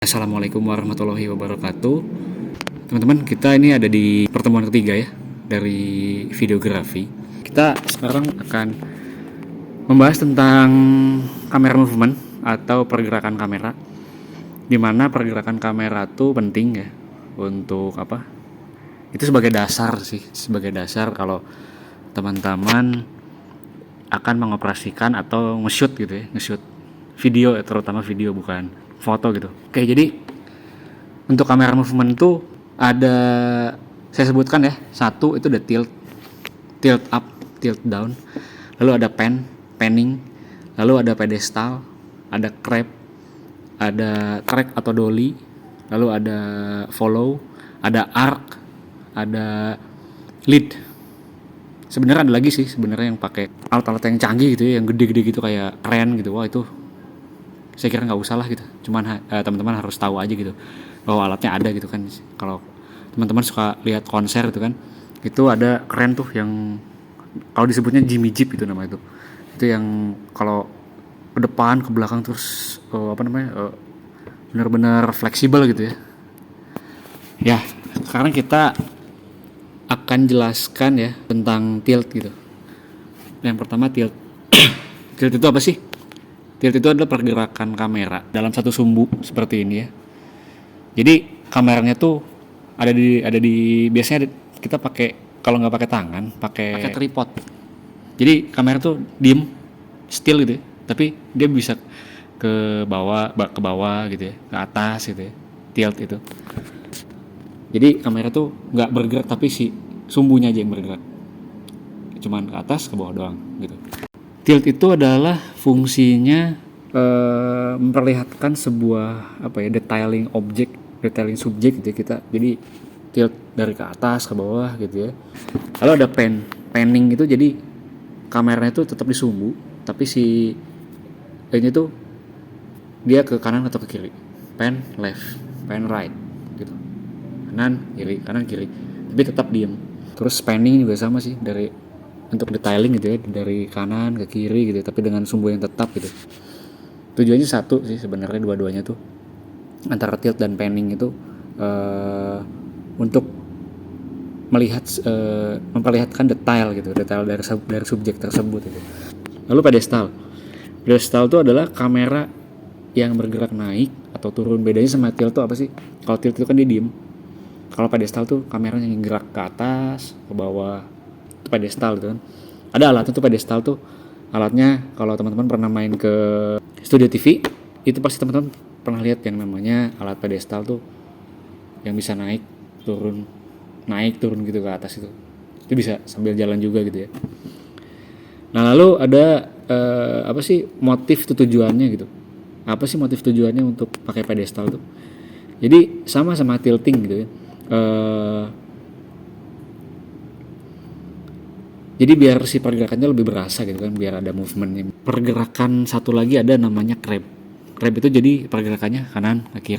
Assalamualaikum warahmatullahi wabarakatuh. Teman-teman, kita ini ada di pertemuan ketiga ya dari videografi. Kita sekarang akan membahas tentang kamera movement atau pergerakan kamera. Dimana pergerakan kamera tuh penting ya untuk apa? Itu sebagai dasar sih, sebagai dasar kalau teman-teman akan mengoperasikan atau nge-shoot gitu ya, nge-shoot video, terutama video bukan foto gitu. Oke, jadi untuk kamera movement tuh ada, saya sebutkan ya, satu itu ada tilt up, tilt down, lalu ada panning, lalu ada pedestal, ada crab, ada track atau dolly, lalu ada follow, ada arc, ada lead. Sebenarnya ada lagi sih sebenarnya yang pakai alat-alat yang canggih gitu ya, yang gede-gede gitu kayak keren gitu. Wah, itu saya kira nggak usah lah gitu. Cuman teman-teman harus tahu aja gitu bahwa alatnya ada gitu kan. Kalau teman-teman suka lihat konser gitu kan, itu ada keren tuh yang kalau disebutnya Jimmy Jeep itu nama itu yang kalau ke depan ke belakang terus benar-benar fleksibel gitu ya. Ya, sekarang kita akan jelaskan ya tentang tilt gitu. Yang pertama tilt. Tilt itu apa sih? Tilt itu adalah pergerakan kamera dalam satu sumbu seperti ini ya. Jadi kameranya tuh ada di biasanya kita pakai, kalau nggak pakai tangan, pakai tripod. Jadi kamera tuh diem, still gitu ya, tapi dia bisa ke bawah gitu ya, ke atas gitu ya, tilt itu. Jadi kamera tuh nggak bergerak tapi si sumbunya aja yang bergerak, cuman ke atas ke bawah doang gitu. Tilt itu adalah fungsinya memperlihatkan sebuah detailing objek, detailing subjek gitu ya kita. Jadi tilt dari ke atas ke bawah gitu ya. Lalu ada panning itu, jadi kameranya itu tetap di sumbu tapi si ini tuh dia ke kanan atau ke kiri. Pan left, pan right gitu. Kanan kiri tapi tetap diem. Terus panning juga sama sih, dari untuk detailing gitu ya, dari kanan ke kiri gitu tapi dengan sumbu yang tetap gitu. Tujuannya satu sih sebenarnya, dua-duanya tuh antara tilt dan panning itu untuk memperlihatkan detail gitu, detail dari subjek tersebut gitu. Lalu pedestal itu adalah kamera yang bergerak naik atau turun. Bedanya sama tilt tuh apa sih? Kalau tilt itu kan dia diem, kalau pedestal tuh kameranya yang gerak ke atas ke bawah. Itu pedestal gitu kan. Ada alatnya tuh pedestal tuh, alatnya kalau teman-teman pernah main ke studio TV itu pasti teman-teman pernah lihat yang namanya alat pedestal tuh, yang bisa naik turun gitu ke atas. Itu bisa sambil jalan juga gitu ya. Nah, lalu ada apa sih motif tujuannya gitu? Apa sih motif tujuannya untuk pakai pedestal tuh? Jadi sama tilting gitu ya. Jadi biar si pergerakannya lebih berasa gitu kan, biar ada movementnya. Pergerakan satu lagi ada namanya crab. Crab itu jadi pergerakannya kanan ke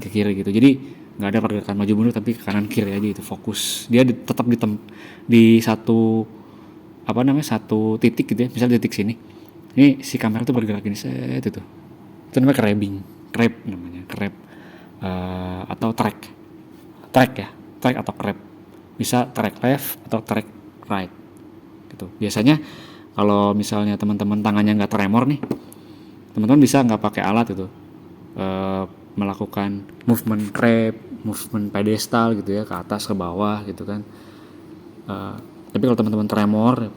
kiri gitu. Jadi nggak ada pergerakan maju mundur tapi kanan kiri aja, itu fokus. Dia tetap di satu satu titik gitu ya. Misal titik sini. Ini si kamera tuh bergerak ini set itu. Itu namanya crab namanya, crab atau track ya, track atau crab. Bisa track left atau track right gitu. Biasanya kalau misalnya teman-teman tangannya nggak tremor nih, teman-teman bisa nggak pakai alat itu melakukan movement crab, movement pedestal gitu ya, ke atas ke bawah gitu kan. Tapi kalau teman-teman tremor,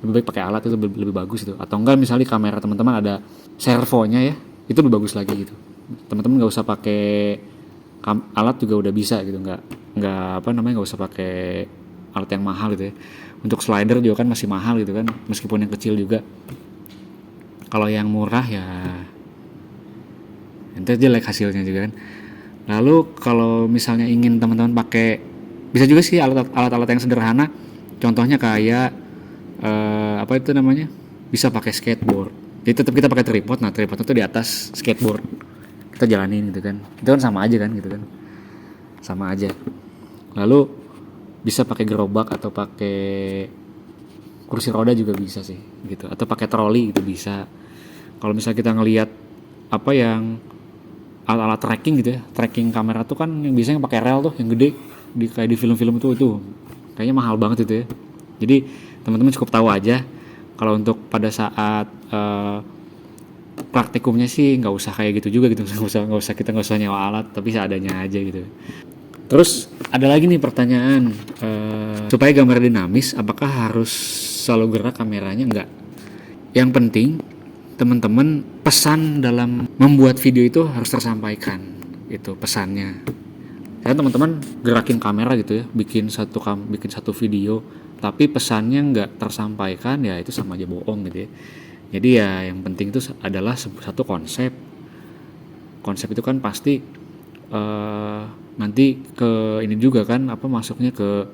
lebih baik pakai alat, itu lebih bagus itu. Atau enggak misalnya kamera teman-teman ada servonya ya, itu lebih bagus lagi gitu. Teman-teman nggak usah pakai alat juga udah bisa gitu, nggak usah pakai alat yang mahal gitu ya. Untuk slider juga kan masih mahal gitu kan, meskipun yang kecil juga. Kalau yang murah ya ente jelek hasilnya juga kan. Lalu kalau misalnya ingin teman-teman pakai, bisa juga sih alat-alat yang sederhana. Contohnya kayak bisa pakai skateboard. Jadi tetap kita pakai tripod. Nah, tripod itu di atas skateboard, kita jalanin gitu kan. Itu kan sama aja kan gitu kan, sama aja. Lalu bisa pakai gerobak atau pakai kursi roda juga bisa sih gitu, atau pakai troli gitu bisa. Kalau misalnya kita ngelihat apa yang alat-alat tracking gitu ya, tracking kamera tuh kan yang biasanya pakai rel tuh yang gede kayak di film-film itu kayaknya mahal banget itu ya. Jadi teman-teman cukup tahu aja kalau untuk pada saat praktikumnya sih nggak usah kayak gitu juga gitu, nggak usah nyewa alat, tapi seadanya aja gitu. Terus ada lagi nih pertanyaan, supaya gambar dinamis apakah harus selalu gerak kameranya? Enggak. Yang penting teman-teman pesan dalam membuat video itu harus tersampaikan, itu pesannya. Ya teman-teman gerakin kamera gitu ya, bikin satu video tapi pesannya nggak tersampaikan, ya itu sama aja bohong gitu ya. Jadi ya yang penting itu adalah satu konsep itu kan pasti nanti ke ini juga kan, apa masuknya ke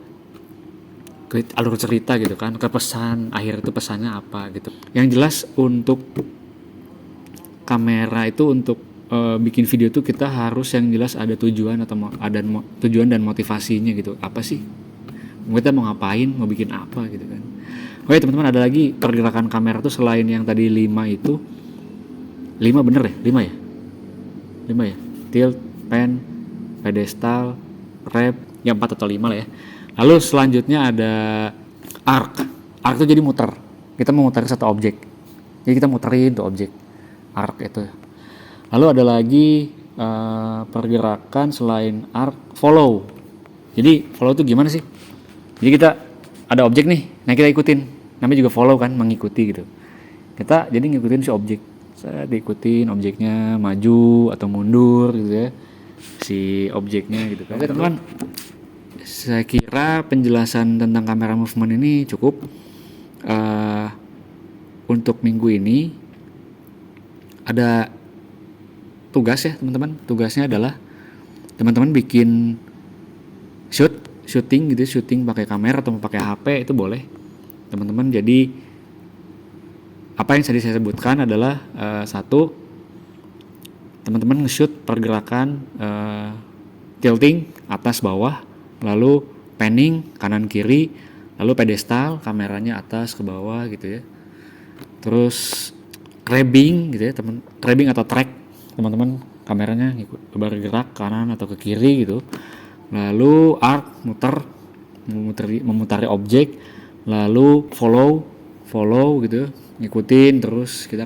alur cerita gitu kan, ke pesan akhir itu pesannya apa gitu. Yang jelas untuk kamera itu untuk bikin video tuh kita harus yang jelas ada tujuan atau ada tujuan dan motivasinya gitu. Apa sih? Kita mau ngapain, mau bikin apa gitu kan. Oke teman-teman, ada lagi pergerakan kamera tuh selain yang tadi 5 itu. 5 bener ya? 5 ya? 5 ya? Tilt, pan, pedestal, wrap, ya 4 atau 5 lah ya. Lalu selanjutnya ada arc. Arc itu jadi muter. Kita mau muterin satu objek. Jadi kita muterin tuh objek. Arc itu. Lalu ada lagi pergerakan selain arc, follow. Jadi follow itu gimana sih? Jadi kita ada objek nih, nah kita ikutin. Namanya juga follow kan, mengikuti gitu. Kita jadi ngikutin si objek. Saya diikutin objeknya maju atau mundur gitu ya. Si objeknya gitu kan. Oke teman-teman, saya kira penjelasan tentang kamera movement ini cukup. Untuk minggu ini ada tugas ya teman-teman. Tugasnya adalah teman-teman bikin syuting gitu, syuting pakai kamera atau pakai HP itu boleh teman-teman. Jadi apa yang tadi saya sebutkan adalah satu, teman-teman nge-shoot pergerakan tilting atas bawah, lalu panning kanan kiri, lalu pedestal kameranya atas ke bawah gitu ya. Terus grabbing gitu ya teman, grabbing atau track teman-teman, kameranya bergerak kanan atau ke kiri gitu. Lalu arc, memutari objek, lalu follow gitu, ngikutin terus kita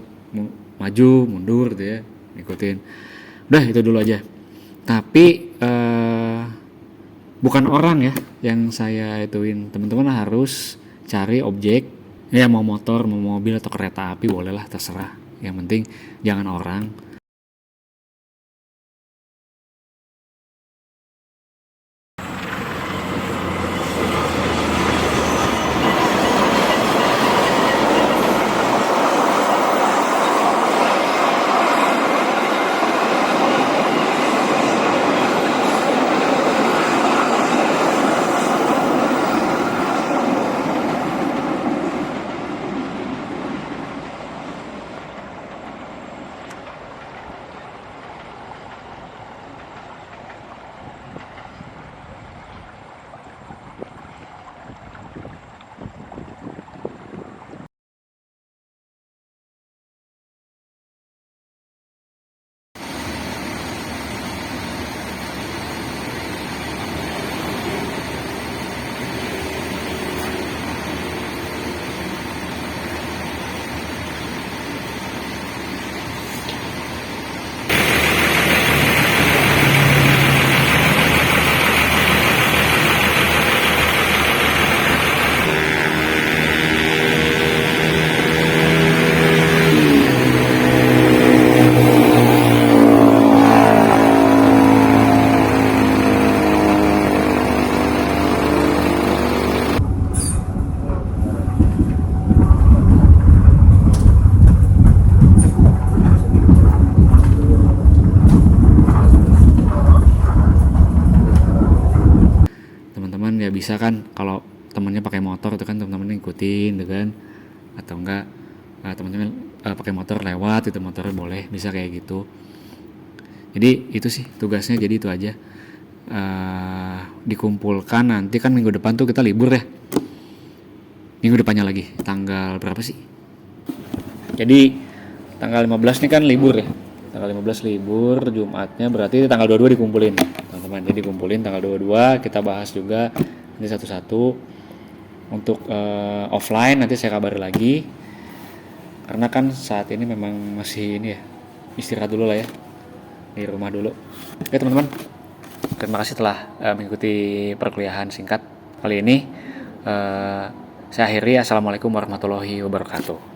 maju mundur gitu ya, ngikutin. Udah itu dulu aja. Tapi bukan orang ya yang saya ituin, teman-teman harus cari objek ya, mau motor, mau mobil atau kereta api bolehlah, terserah. Yang penting jangan orang. Ya bisa kan kalau temennya pakai motor itu kan teman-teman ikutin gitu kan, atau enggak teman-teman pakai motor lewat itu motornya boleh, bisa kayak gitu. Jadi itu sih tugasnya, jadi itu aja. Dikumpulkan nanti kan minggu depan tuh kita libur ya, minggu depannya lagi tanggal berapa sih, jadi tanggal 15 nih kan libur ya, Tanggal 15 libur, Jumatnya berarti tanggal 22 dikumpulin, teman-teman. Jadi dikumpulin tanggal 22, kita bahas juga nanti satu-satu. Untuk offline nanti saya kabari lagi. Karena kan saat ini memang masih ini ya, istirahat dulu lah ya, di rumah dulu. Oke teman-teman, terima kasih telah mengikuti perkuliahan singkat kali ini. Saya akhiri, assalamualaikum warahmatullahi wabarakatuh.